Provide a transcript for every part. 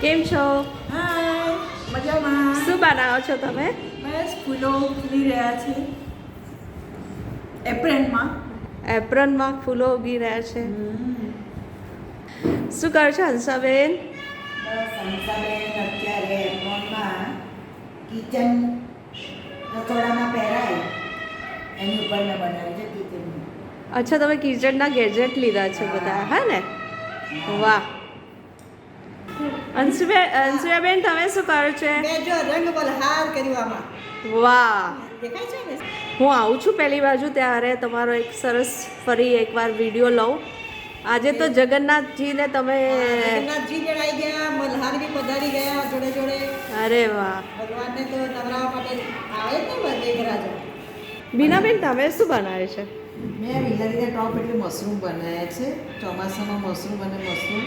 કેમ છો? હાય, મજામાં. શું બનાવો છો તમે? બસ ફૂલો ખીલી રહ્યા છે એપ્રિલમાં. એપ્રનમાં ફૂલો ઉગી રહ્યા છે. શું કરો છો હંસાબેન? બસ હંસાબેન અત્યારે એપ્રિલમાં કિચન રસોડામાં પહેરાય એની ઉપર મેં બનાવી છે કિચનનું. અચ્છા, તમે કિચનના ગેજેટ લીધા છે બધા, હે ને? વાહ. અંશુયાબેન, તમે શું કરો છો? મેં જો રંગ બલહાર કર્યું આમાં. વાહ. દેખાય છે ને? હું આવું છું પહેલી બાજુ ત્યારે તમારો એક સરસ ફરી એકવાર વિડીયો લઉં. આજે તો જગન્નાથજીને તમે જગન્નાથજી આવી ગયા, મલ્હાર બી પધારી ગયા જોડે જોડે. અરે વાહ. ભગવાનને તો નવરાવવા માટે આવે ને મેઘરાજા. બીનાબેન, તમે શું બનાવે છે? મેં વિલારીના ટોપ એટલે મશરૂમ બનાવ્યા છે. ચોમાસામાં મશરૂમ અને મશરૂમ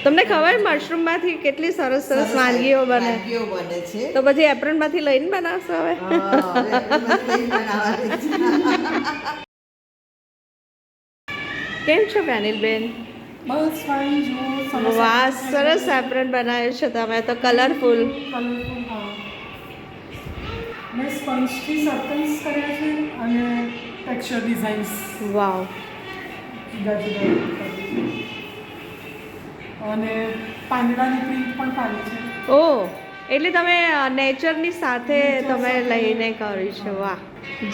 તમને ખબર મશરૂમમાંથી કેટલી સરસ સરસ વાનગીઓ બને? વાનગીઓ બને છે. તો પછી એપ્રનમાંથી લઈને બનાવશો હવે? કેમ છો પેનિલબેન? બસ ફાઇન. જો વાહ, સરસ એપ્રન બનાવ્યું છે તમે તો, કલરફુલ. કલરફુલ. હા, મેં સ્પંજથી સર્કલ્સ કર્યા છે અને ટેક્સચર ડિઝાઇન્સ વાવ. જુદા જુદા કરી છે અને પાંદડાની પ્રિન્ટ પણ પાડી છે. ઓ, એટલે તમે નેચરની સાથે તમે લઈને કર્યું છે. વાહ.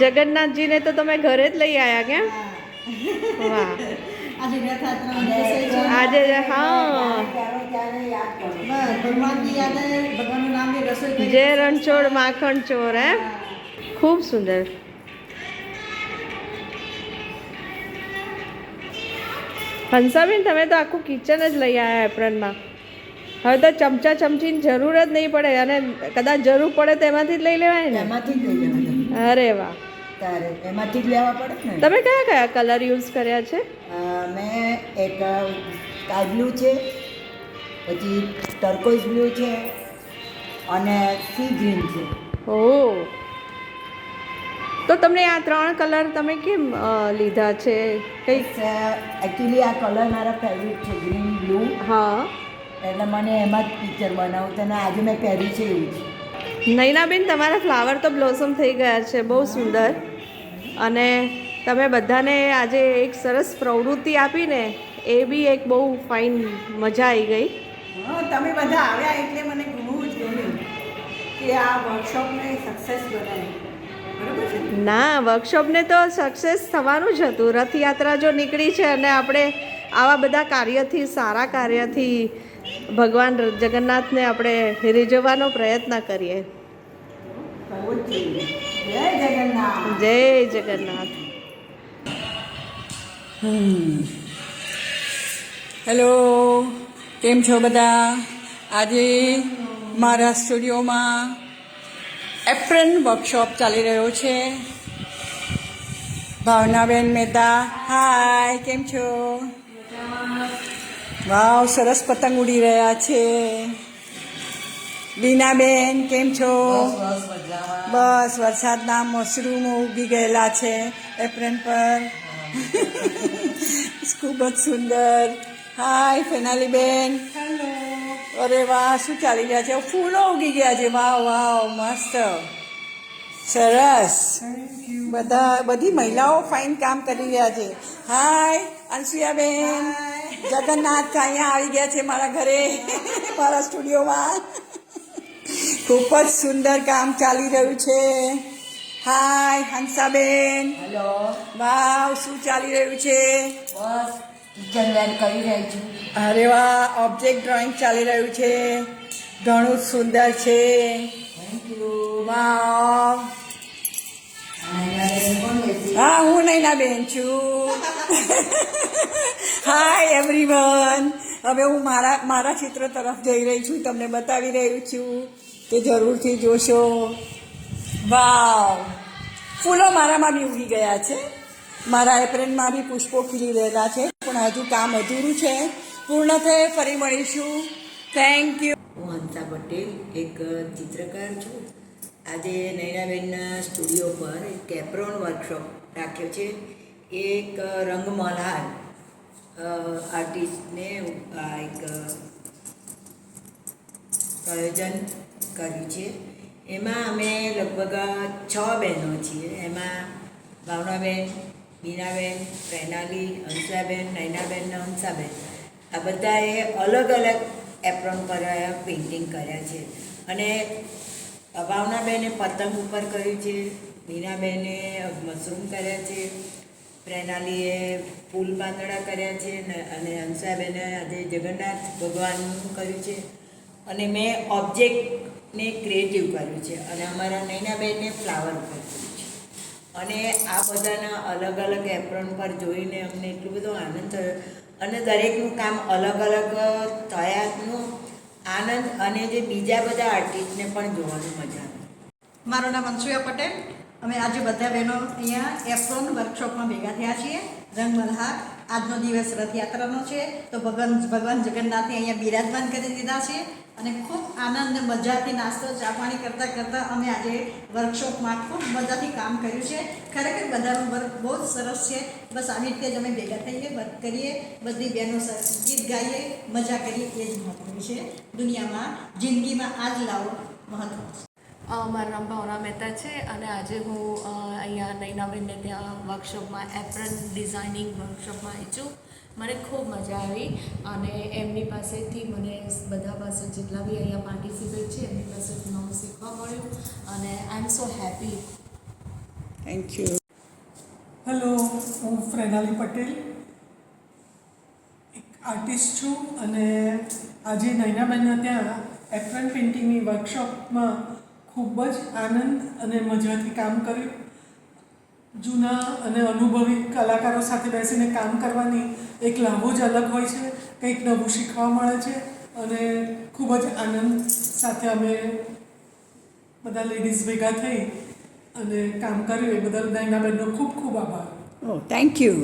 જગન્નાથજીને તો તમે ઘરે જ લઈ આવ્યા કેમ? વાહ. આજે રથયાત્રા દિવસે છે. આજે હા, ત્યારે યાદ કરો. બસ ભગવાનની યાદ આવે, ભગવાનનું નામ લે, રસોઈ કરી. જે રણછોડ માખણ ચોર, હે? ખૂબ સુંદર. હંસાબેન, તમે તો આખું કિચન જ લઈ આવ્યા એપ્રનમાં. હવે તો ચમચા ચમચીની જરૂર જ નહીં પડે, અને કદાચ જરૂર પડે તો એમાંથી જ લઈ લેવાય ને. એમાંથી જ લઈ લેવાના. અરે વાહ. તારે એમાંથી જ લેવા પડે ને. તમે કયા કયા કલર યુઝ કર્યા છે? મેં એક સ્કાય બ્લુ છે, પછી ટર્કોઇઝ બ્લુ છે અને સી ગ્રીન છે. ઓહ, તો તમને આ 3 કલર તમે કેમ લીધા છે? કઈ? એકચ્યુઅલી આ કલર મારા ફેવરિટ છે, ગ્રીન બ્લુ. હા. એટલે મને એમાં જ પિક્ચર બનાવું તો, અને આજે મેં પહેર્યું છે એવું છે. નૈનાબેન, તમારા ફ્લાવર તો બ્લોસમ થઈ ગયા છે, બહુ સુંદર. અને તમે બધાને આજે એક સરસ પ્રવૃત્તિ આપીને એ બી એક બહુ ફાઇન, મજા આવી ગઈ. હા, તમે બધા આવ્યા એટલે મને ઘણું જ ગમ્યું કે આ વર્કશોપને સક્સેસ બનાવી. બરાબર છે. ના, વર્કશોપને તો સક્સેસ થવાનું જ હતું. રથયાત્રા જો નીકળી છે અને આપણે આવા બધા કાર્યથી, સારા કાર્યથી ભગવાન જગન્નાથને આપણે રીઝવવાનો પ્રયત્ન કરીએ. કરવું જ જોઈએ. જય જગન્નાથ. જય જગન્નાથ. હેલો, કેમ છો બધા? આજે મારા સ્ટુડિયોમાં એપ્રન વર્કશોપ ચાલી રહ્યો છે. ભાવનાબેન મહેતા, હાય, કેમ છો? વાવ, સરસ પતંગ ઉડી રહ્યા છે. બીનાબેન, કેમ છો? બસ, વરસાદના મશરૂમો ઉગી ગયેલા છે એપ્રન પર. ખૂબ જ સુંદર. હાય ફેનાલીબેન. હેલો. અરે વાહ, શું ચાલી રહ્યા છે? ફૂલો ઉગી ગયા છે. વાવ વાવ, મસ્ત, સરસ. બધી મહિલાઓ ફાઇન કામ કરી રહ્યા છે. હાય અંશુયાબેન. જગન્નાથ અહીંયા આવી ગયા છે મારા ઘરે, મારા સ્ટુડિયોમાં. ખૂબ જ સુંદર કામ ચાલી રહ્યું છે. હાય હંસાબેન. હેલો. વાવ, શું ચાલી રહ્યું છે? બસ કિચન વેર કરી રહી છું. અરે વાહ, ઓબ્જેક્ટ ડ્રોઈંગ ચાલી રહ્યું છે. ઘણું જ સુંદર છે. Thank you. વાવ. હા, હું નૈનાબેન છું. Hi everyone. હવે હું મારા ચિત્ર તરફ જઈ રહી છું, તમને બતાવી રહ્યું છું કે જરૂરથી જોશો. વાવ, ફૂલો મારામાં બી ઉગી ગયા છે. મારા એપ્રનમાં બી પુષ્પો ખીલી રહેલા છે, પણ હજુ કામ અધૂરું છે. પૂર્ણ થયે ફરી મળીશું. Thank you. હું હંસા પટેલ, એક ચિત્રકાર છું. આજે નૈનાબેનના સ્ટુડિયો પર એક કેપ્રોન વર્કશોપ રાખ્યો છે. એક રંગમલ્હાર આર્ટિસ્ટને એક આયોજન કર્યું છે. એમાં અમે લગભગ 6 બહેનો છીએ. એમાં ભાવનાબેન, બીનાબેન, પ્રેનાલી, હંસાબેન, નૈનાબેન ને હંસાબેન, આ બધાએ અલગ અલગ એપ્રોન પર પેઇન્ટિંગ કર્યા છે. અને ભાવનાબેને પતંગ ઉપર કર્યું છે, બીનાબેને મશરૂમ કર્યા છે, પ્રેનાલીએ ફૂલ પાંદડા કર્યા છે અને હંસાબેને આજે જગન્નાથ ભગવાનનું કર્યું છે. અને મેં ઓબ્જેક્ટને ક્રિએટિવ કર્યું છે અને અમારા નૈનાબેનને ફ્લાવર ઉપર કર્યું છે. અને આ બધાના અલગ અલગ એપ્રોન પર જોઈને અમને એટલો બધો આનંદ થયો અને દરેકનું કામ અલગ અલગ થયાનું આનંદ અને જે બીજા બધા આર્ટિસ્ટને પણ જોવાની મજા આવે. મારું નામ અંશુયા પટેલ. અમે આજે બધા બહેનો અહીંયા એપ્રોન વર્કશોપમાં ભેગા થયા છીએ. રંગમલ્હાર આજનો દિવસ રથયાત્રાનો છે, તો ભગવાન જગન્નાથને અહીંયા બિરાજમાન કરી દીધા છે અને ખૂબ આનંદ મજાથી નાસ્તો ચા પાણી કરતાં કરતાં અમે આજે વર્કશોપમાં ખૂબ મજાથી કામ કર્યું છે. ખરેખર બધાનું વર્ક બહુ જ સરસ છે. બસ આવી રીતે જ અમે ભેગા થઈએ, વર્ક કરીએ, બધી બહેનો ગીત ગાઈએ, મજા કરીએ, એ જ મહત્વનું છે દુનિયામાં. જિંદગીમાં આ જ લાવો મહત્વ છે. મારું નામ ભાવના મહેતા છે અને આજે હું અહીંયા નૈનાબેનને ત્યાં વર્કશોપમાં એપ્રન ડિઝાઇનિંગ વર્કશોપમાં આવી છું. મને ખૂબ મજા આવી અને એમની પાસેથી મને બધા પાસે જેટલા બી અહીંયા પાર્ટિસિપેટ છે એમની પાસેથી નવું શીખવા મળ્યું અને I am so happy. Thank you. Hello, હું પ્રેનાલી પટેલ, એક આર્ટિસ્ટ છું અને આજે નૈનાબેનના ત્યાં એપ્રન પેઇન્ટિંગની વર્કશોપમાં ખૂબ જ આનંદ અને મજાથી કામ કર્યું. જૂના અને અનુભવી કલાકારો સાથે બેસીને કામ કરવાની એક લાભો જ અલગ હોય છે. કંઈક નવું શીખવા મળે છે અને ખૂબ જ આનંદ સાથે અમે બધા લેડીઝ ભેગા થઈ અને કામ કર્યું. એ બદલ નૈનાબેનનો ખૂબ ખૂબ આભાર. ઓ થેન્ક યુ.